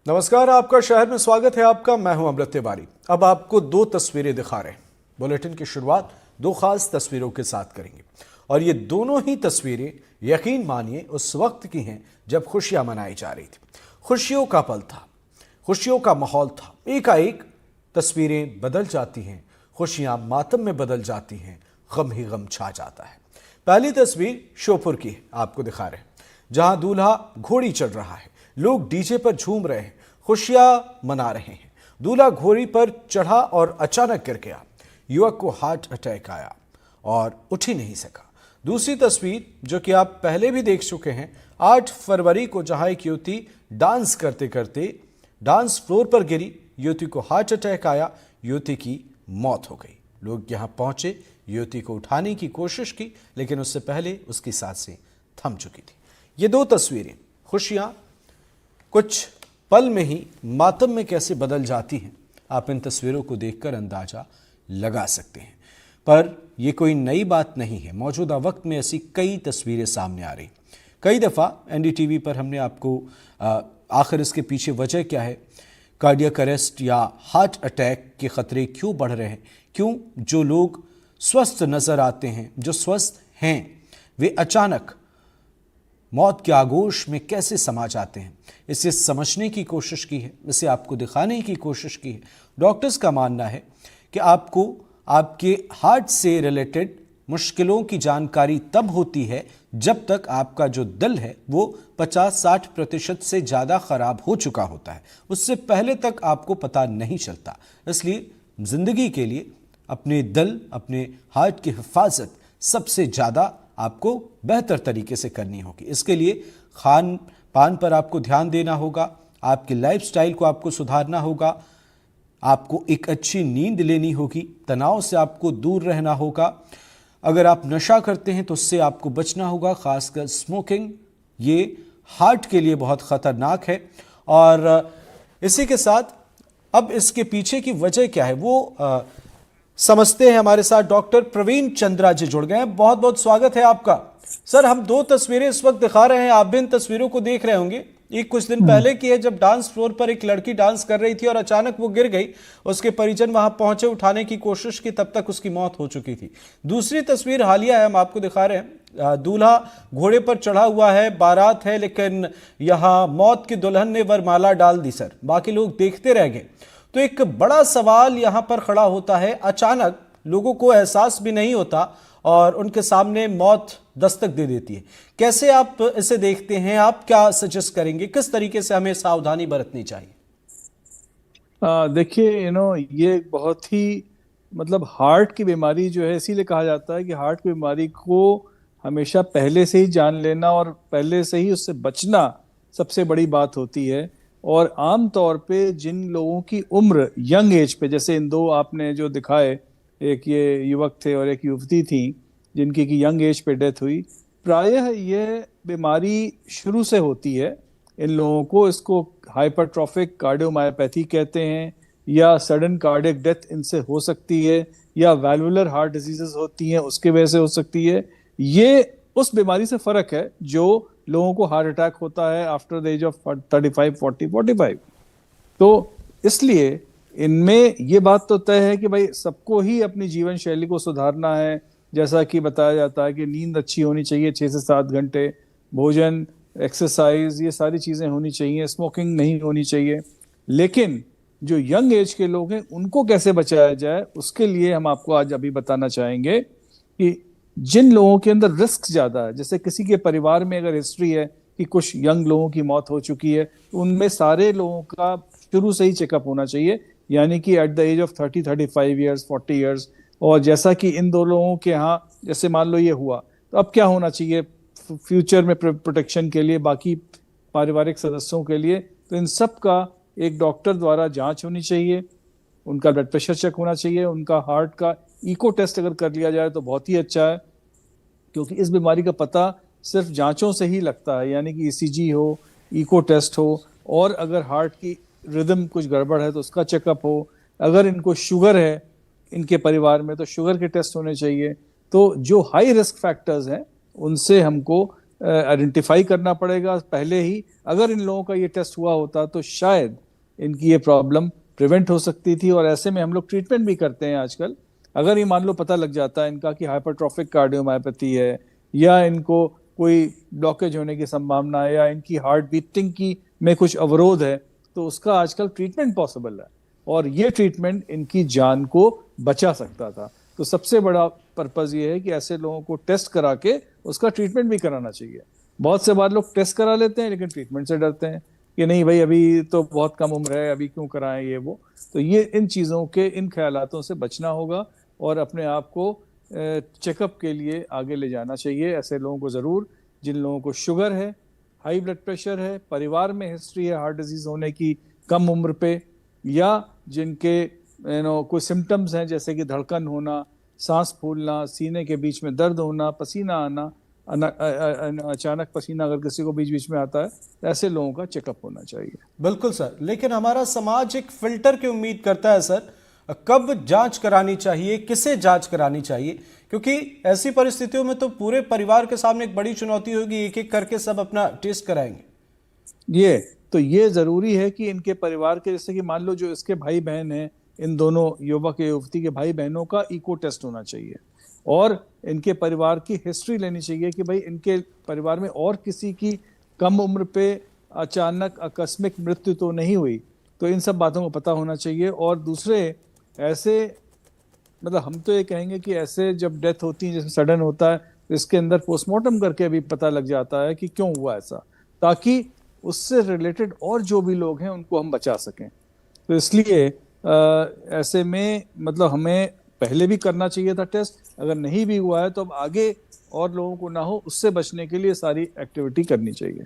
नमस्कार, आपका शहर में स्वागत है। आपका मैं हूं अमृत तिवारी। अब आपको दो तस्वीरें दिखा रहे हैं। बुलेटिन की शुरुआत दो खास तस्वीरों के साथ करेंगे और ये दोनों ही तस्वीरें यकीन मानिए उस वक्त की हैं जब खुशियां मनाई जा रही थी। खुशियों का पल था, खुशियों का माहौल था। एकाएक तस्वीरें बदल जाती हैं, खुशियां मातम में बदल जाती हैं, गम ही गम छा जाता है। पहली तस्वीर श्योपुर की है, आपको दिखा रहे हैं, जहां दूल्हा घोड़ी चढ़ रहा है, लोग डीजे पर झूम रहे हैं, खुशियां मना रहे हैं। दूल्हा घोड़ी पर चढ़ा और अचानक गिर गया। युवक को हार्ट अटैक आया और उठ ही नहीं सका। दूसरी तस्वीर जो कि आप पहले भी देख चुके हैं, 8 फरवरी को जहां एक युवती डांस करते करते डांस फ्लोर पर गिरी, युवती को हार्ट अटैक आया, युवती की मौत हो गई। लोग यहां पहुंचे, युवती को उठाने की कोशिश की, लेकिन उससे पहले उसकी सांसें थम चुकी थी। ये दो तस्वीरें, खुशियां कुछ पल में ही मातम में कैसे बदल जाती हैं, आप इन तस्वीरों को देखकर अंदाजा लगा सकते हैं। पर यह कोई नई बात नहीं है। मौजूदा वक्त में ऐसी कई तस्वीरें सामने आ रही। कई दफ़ा एनडीटीवी पर हमने आपको आखिर इसके पीछे वजह क्या है, कार्डियक अरेस्ट या हार्ट अटैक के खतरे क्यों बढ़ रहे हैं, क्यों जो लोग स्वस्थ नज़र आते हैं, जो स्वस्थ हैं, वे अचानक मौत के आगोश में कैसे समा जाते हैं, इसे समझने की कोशिश की है, इसे आपको दिखाने की कोशिश की है। डॉक्टर्स का मानना है कि आपको आपके हार्ट से रिलेटेड मुश्किलों की जानकारी तब होती है जब तक आपका जो दिल है वो 50-60% से ज़्यादा ख़राब हो चुका होता है। उससे पहले तक आपको पता नहीं चलता। इसलिए ज़िंदगी के लिए अपने दिल, अपने हार्ट की हिफाजत सबसे ज़्यादा आपको बेहतर तरीके से करनी होगी। इसके लिए खान पान पर आपको ध्यान देना होगा, आपकी लाइफस्टाइल को आपको सुधारना होगा, आपको एक अच्छी नींद लेनी होगी, तनाव से आपको दूर रहना होगा। अगर आप नशा करते हैं तो उससे आपको बचना होगा, खासकर स्मोकिंग, ये हार्ट के लिए बहुत ख़तरनाक है। और इसी के साथ अब इसके पीछे की वजह क्या है वो समझते हैं। हमारे साथ डॉक्टर प्रवीण चंद्रा जी जुड़ गए हैं। बहुत बहुत स्वागत है आपका। सर, हम दो तस्वीरें इस वक्त दिखा रहे हैं, आप भी इन तस्वीरों को देख रहे होंगे। एक कुछ दिन पहले की है जब डांस फ्लोर पर एक लड़की डांस कर रही थी और अचानक वो गिर गई। उसके परिजन वहां पहुंचे, उठाने की कोशिश की, तब तक उसकी मौत हो चुकी थी। दूसरी तस्वीर हालिया है, हम आपको दिखा रहे हैं, दूल्हा घोड़े पर चढ़ा हुआ है, बारात है, लेकिन यहां मौत की दुल्हन ने वरमाला डाल दी सर, बाकी लोग देखते रह गए। तो एक बड़ा सवाल यहां पर खड़ा होता है, अचानक लोगों को एहसास भी नहीं होता और उनके सामने मौत दस्तक दे देती है। कैसे आप इसे देखते हैं, आप क्या सजेस्ट करेंगे, किस तरीके से हमें सावधानी बरतनी चाहिए? देखिए, ये बहुत ही हार्ट की बीमारी जो है, इसीलिए कहा जाता है कि हार्ट की बीमारी को हमेशा पहले से ही जान लेना और पहले से ही उससे बचना सबसे बड़ी बात होती है। और आम तौर पे जिन लोगों की उम्र यंग एज पे, जैसे इन दो आपने जो दिखाए, एक ये युवक थे और एक युवती थी जिनकी की यंग एज पे डेथ हुई, प्रायः ये बीमारी शुरू से होती है इन लोगों को। इसको हाइपरट्रॉफिक कार्डियोमायोपैथी कहते हैं, या सडन कार्डियक डेथ इनसे हो सकती है, या वैल्वुलर हार्ट डिजीजेस होती हैं उसके वजह से हो सकती है। ये उस बीमारी से फर्क है जो लोगों को हार्ट अटैक होता है आफ्टर द एज ऑफ 35, 40, 45। तो इसलिए इनमें ये बात तो तय है कि भाई सबको ही अपनी जीवन शैली को सुधारना है। जैसा कि बताया जाता है कि नींद अच्छी होनी चाहिए, 6 से 7 घंटे, भोजन, एक्सरसाइज, ये सारी चीजें होनी चाहिए, स्मोकिंग नहीं होनी चाहिए। लेकिन जो यंग एज के लोग हैं उनको कैसे बचाया जाए, उसके लिए हम आपको आज अभी बताना चाहेंगे कि जिन लोगों के अंदर रिस्क ज्यादा है, जैसे किसी के परिवार में अगर हिस्ट्री है कि कुछ यंग लोगों की मौत हो चुकी है, तो उनमें सारे लोगों का शुरू से ही चेकअप होना चाहिए, यानी कि at the age of 30, 35 years, 40 years. और जैसा कि इन दो लोगों के यहाँ, जैसे मान लो ये हुआ, तो अब क्या होना चाहिए फ्यूचर में प्रोटेक्शन के लिए, बाकी पारिवारिक सदस्यों के लिए। तो इन सब का एक डॉक्टर द्वारा जांच होनी चाहिए, उनका ब्लड प्रेशर चेक होना चाहिए, उनका हार्ट का इको टेस्ट अगर कर लिया जाए तो बहुत ही अच्छा है, क्योंकि इस बीमारी का पता सिर्फ जांचों से ही लगता है, यानी कि ईसीजी हो, इको टेस्ट हो, और अगर हार्ट की रिदम कुछ गड़बड़ है तो उसका चेकअप हो। अगर इनको शुगर है इनके परिवार में तो शुगर के टेस्ट होने चाहिए। तो जो हाई रिस्क फैक्टर्स हैं उनसे हमको आइडेंटिफाई करना पड़ेगा पहले ही। अगर इन लोगों का ये टेस्ट हुआ होता तो शायद इनकी ये प्रॉब्लम प्रिवेंट हो सकती थी। और ऐसे में हम लोग ट्रीटमेंट भी करते हैं आजकल। अगर ये मान लो पता लग जाता है इनका कि हाइपरट्रॉफिक कार्डियोमायोपैथी है, या इनको कोई ब्लॉकेज होने की संभावना है, या इनकी हार्ट बीटिंग की में कुछ अवरोध है, तो उसका आजकल ट्रीटमेंट पॉसिबल है। और ये ट्रीटमेंट इनकी जान को बचा सकता था। तो सबसे बड़ा पर्पज ये है कि ऐसे लोगों को टेस्ट करा के उसका ट्रीटमेंट भी कराना चाहिए। बहुत से बार लोग टेस्ट करा लेते हैं लेकिन ट्रीटमेंट से डरते हैं कि नहीं भाई अभी तो बहुत कम उम्र है, अभी क्यों कराएं ये वो। तो ये इन चीज़ों के, इन ख्यालातों से बचना होगा और अपने आप को चेकअप के लिए आगे ले जाना चाहिए। ऐसे लोगों को ज़रूर, जिन लोगों को शुगर है, हाई ब्लड प्रेशर है, परिवार में हिस्ट्री है हार्ट डिजीज़ होने की कम उम्र पे, या जिनके कोई सिम्टम्स हैं जैसे कि धड़कन होना, सांस फूलना, सीने के बीच में दर्द होना, पसीना आना, अचानक पसीना अगर किसी को बीच बीच में आता है, ऐसे लोगों का चेकअप होना चाहिए। बिल्कुल सर, लेकिन हमारा समाज एक फिल्टर की उम्मीद करता है सर, कब जांच करानी चाहिए, किसे जांच करानी चाहिए, क्योंकि ऐसी परिस्थितियों में तो पूरे परिवार के सामने एक बड़ी चुनौती होगी, एक एक करके सब अपना टेस्ट कराएंगे। ये जरूरी है कि इनके परिवार के, जैसे कि मान लो जो इसके भाई बहन हैं, इन दोनों युवक या युवती के भाई बहनों का इको टेस्ट होना चाहिए, और इनके परिवार की हिस्ट्री लेनी चाहिए कि भाई इनके परिवार में और किसी की कम उम्र पे अचानक आकस्मिक मृत्यु तो नहीं हुई। तो इन सब बातों को पता होना चाहिए। और दूसरे ऐसे, मतलब हम तो ये कहेंगे कि ऐसे जब डेथ होती है, जैसे सडन होता है, तो इसके अंदर पोस्टमार्टम करके भी पता लग जाता है कि क्यों हुआ ऐसा, ताकि उससे रिलेटेड और जो भी लोग हैं उनको हम बचा सकें। तो इसलिए ऐसे में मतलब हमें पहले भी करना चाहिए था टेस्ट। अगर नहीं भी हुआ है तो अब आगे और लोगों को ना हो, उससे बचने के लिए सारी एक्टिविटी करनी चाहिए।